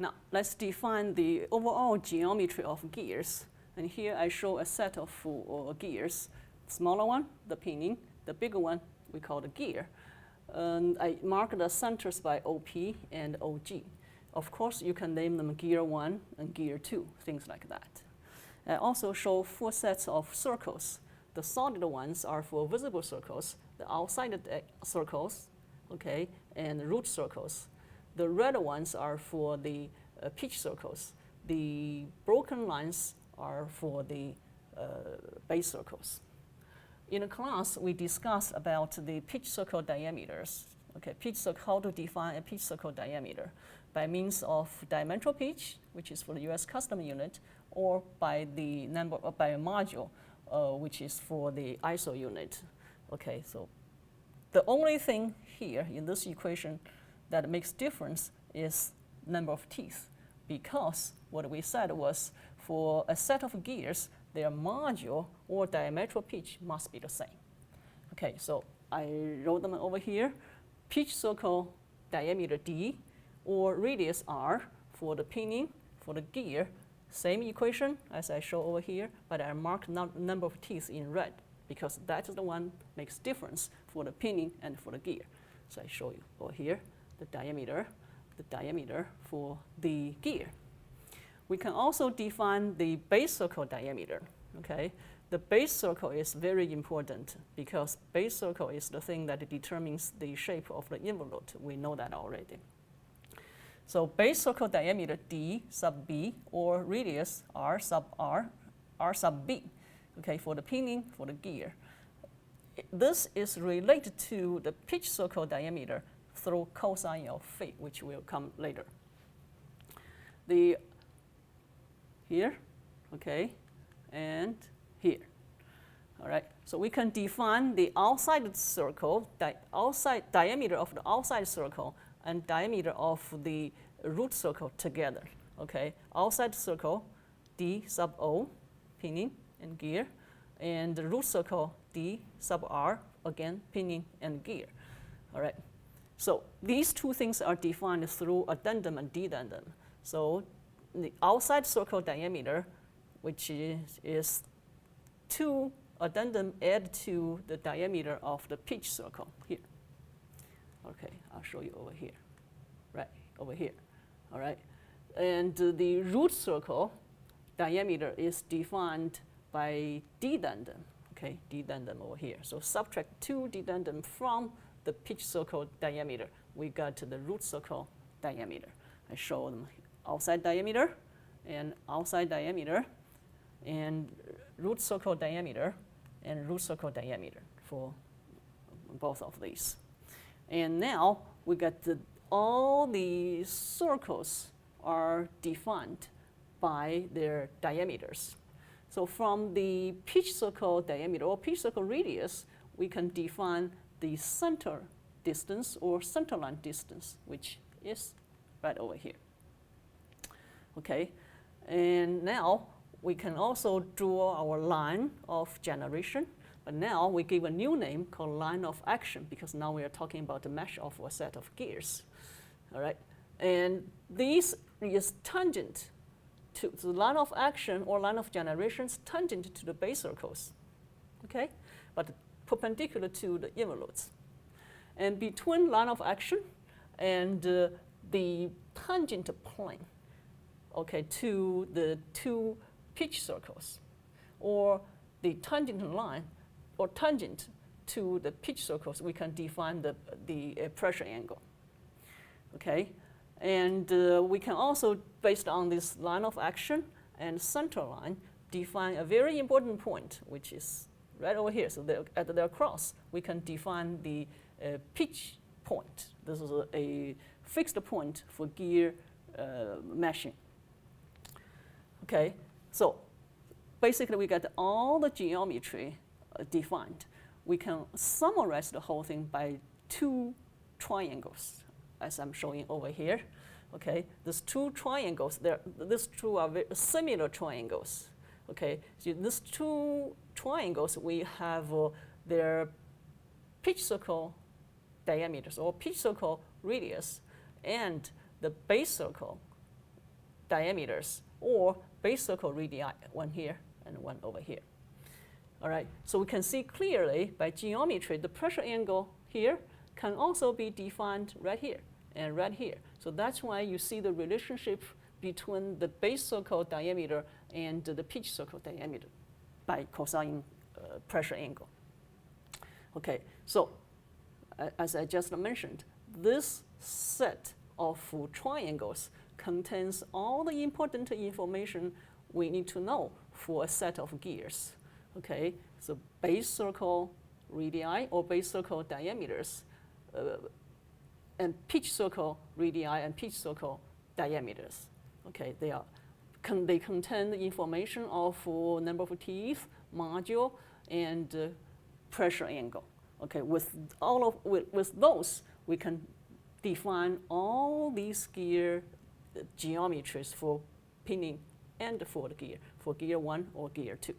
Now, let's define the overall geometry of gears. And here I show a set of gears. Smaller one, the pinion. The bigger one, we call the gear. And I mark the centers by OP and OG. Of course, you can name them gear 1 and gear 2, things like that. I also show 4 sets of circles. The solid ones are for visible circles, the outside circles, okay, and root circles. The red ones are for the pitch circles. The broken lines are for the base circles. In a class, we discussed about the pitch circle diameters. Okay, how to define a pitch circle diameter by means of diametral pitch, which is for the US custom unit, or by the number by a module, which is for the ISO unit. Okay, so the only thing here in this equation that makes difference is number of teeth, because what we said was for a set of gears, their module or diametral pitch must be the same. Okay, so I wrote them over here. Pitch circle diameter D or radius R for the pinion, for the gear, same equation as I show over here, but I mark number of teeth in red because that is the one makes difference for the pinion and for the gear. So I show you over here the diameter for the gear. We can also define the base circle diameter. Okay, the base circle is very important because base circle is the thing that determines the shape of the involute. We know that already. So base circle diameter D sub B or radius R sub B. Okay, for the pinion, for the gear. This is related to the pitch circle diameter through cosine of phi, which will come later. Here, okay, and here. All right, so we can define the outside circle, diameter of the outside circle and diameter of the root circle together. Okay, outside circle, D sub O, pinion and gear, and the root circle, D sub R, again, pinion and gear. All right, so these two things are defined through addendum and dedendum. So the outside circle diameter, which is 2 addendum add to the diameter of the pitch circle here. Okay, I'll show you over here, right, over here, all right. And the root circle diameter is defined by dedendum, okay, dedendum over here. So subtract 2 dedendum from the pitch circle diameter, we got the root circle diameter. I show them outside diameter, and root circle diameter, and root circle diameter for both of these. And now we got all the circles are defined by their diameters. So from the pitch circle diameter or pitch circle radius, we can define the center distance or centerline distance, which is right over here. Okay, and now we can also draw our line of generation, but now we give a new name called line of action because now we are talking about the mesh of a set of gears. All right, and this is tangent to the line of action or line of generations tangent to the base circles, okay, but perpendicular to the involutes. And between line of action and the tangent plane, okay, to the 2 pitch circles, or the tangent line, or tangent to the pitch circles, we can define the pressure angle. Okay, and we can also, based on this line of action and center line, define a very important point, which is right over here. So at their cross, we can define the pitch point. This is a fixed point for gear meshing. Okay, so basically we got all the geometry defined. We can summarize the whole thing by 2 triangles, as I'm showing over here. Okay, these 2 triangles, these 2 are very similar triangles. Okay, so these 2 triangles, we have their pitch circle diameters or pitch circle radius and the base circle diameters, or base circle radii, one here and one over here. All right, so we can see clearly by geometry, the pressure angle here can also be defined right here and right here. So that's why you see the relationship between the base circle diameter and the pitch circle diameter by cosine pressure angle. Okay, so as I just mentioned, this set of triangles contains all the important information we need to know for a set of gears. Okay, so base circle radii or base circle diameters, and pitch circle radii and pitch circle diameters. Okay, they contain the information of number of teeth, module, and pressure angle. Okay, with those, we can define all these gear geometries for pinning and for the gear, for gear 1 or gear 2.